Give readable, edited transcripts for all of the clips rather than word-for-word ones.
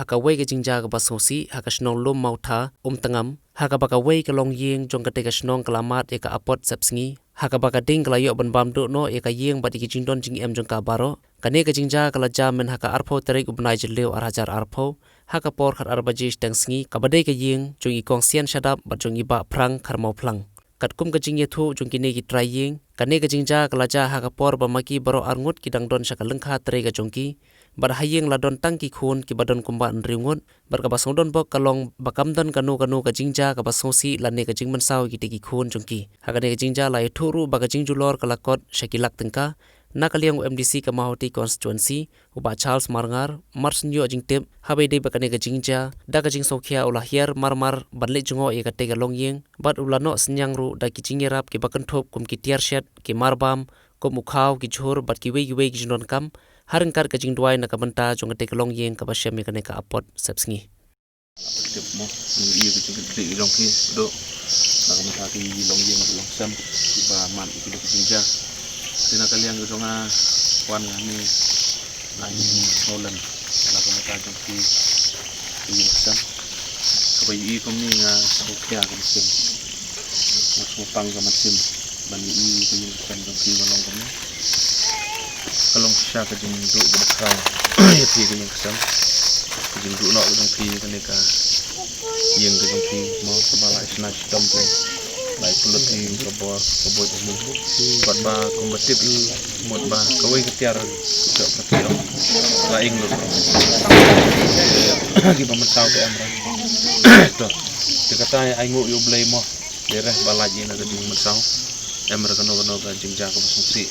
hakawai ke jingja ke basosi hakasnong lum mautha Umtngam hakabakawai ke long yeng jong kate kasnong kelamat eka apot sepsngi hakabakading kelayo ban Bamduh no eka yeng bati ke jingdon jing em jong kabaro kane ke jingja kala jamen haka arpo terik ubnai jeleu arhajar arpo haka por khat arbajish tangsngi kabade ke yeng jong ikong sian shadap bat jong iba prang karmau plang katkum ke jingye thu jong kine ki trying kane ke jingja kala ja haka por bamaki baro arngut kidang don shaka lengkha terega jongki bar hayeng ladon tangki khun ki badon kumba nriungut bar ka basong don bok kalong bakamdan kanu ka jingja ka basosi lane ka jingman saw ki teki khun jongki hagane ka jingja lai thuru baga jingjulor kalakot shakilak tengka nakaliang MDC ka mahoti constituency uba Charles Marngar marsnyo jingtep habe de bakane ka jingja da ka jing sokhia ulah hiar marmar banle jungo e ka tega longyeng bat ulano senyang ru da ki jingerap ki bakan thop kum ki tiar shet ki marbam ko mukhaw ki jhor bat ki wei ki jinon kam harengkar ka jingdwai na ka banta jong te ka longyeng ka basyam me kane ka apot sepsngi tip mo iya ke jingkli longki do na ka mata ki longyeng longsam ba man ki do jingja sina kalian gedonga wan ngani lagi solan la ko mata jong ki longsam ko yi ko ni nga sokya ka sim mo pang ka masim ban yi ko yi kan jong ki long ko kalong sya ka jing du berkau ya pi ka jing kesam jing du no jong pi ka ne ka yeng ka jong pi mo ka bala isna dom pe lai pulut ni ka bor mu bat ba kombatit mod ba ka wei ka tiar ka pakiro la ing lu ki ba matau ke amra to te kata ai ngu yu blai mo dereh balaji na ka jing matau amra ka no ka jing ja ka basungsi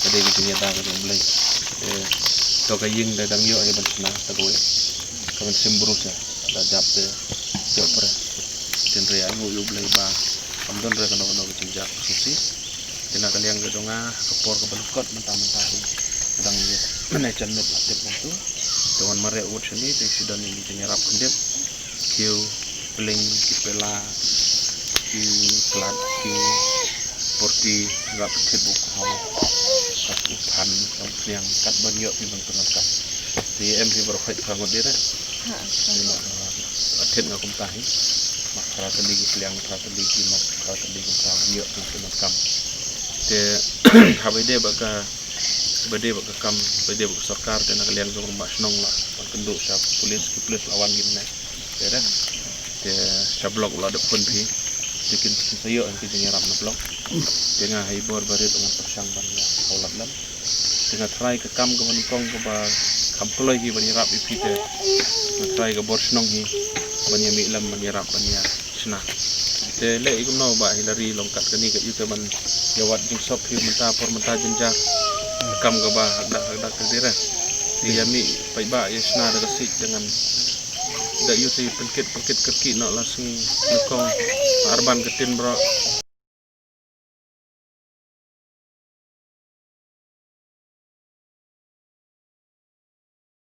kade ki dunia ta ka blai to ka ying da dang yo ai ban na ta goe ka ban simburu sa da jap te yo pre tin re ai ngu yu blai ba amdon re ka no ka jing ja ka susi tina kaliang ga donga ka por ka balukot mentah-mentah dang ye mena chan met la tep tu dengan mare ut sini te sidan ni nyerap kendep kiu peling ki pela ki plat ki porti rap ket bu kau kan yang kat banyak memang terangkan di MP berkhid bangun dia akhir ngakum tahi makara tadi yang makara tadi banyak terangkan de habide baka kam bade baka sarkar dan kalian ke rumah senong lah kenduk sap polis lawan gimna ya de sablok la de pun bi bikin sayo yang kita nyerap na blok dengan hibor barit dengan persang ban ya aulat lam dengan try ke kam ke menkong ke ba kam kulai hi banyerap ipite try ke bor senong hi banyami lam banyerap banya sna te le ikum no ba hilari longkat kani ke yuke man jawat jing sop hi menta jenjar kam ke ba dak kedira diami pai ba ya sna da sik dengan da yuti penkit kerki nak langsung nekong arban ketin bro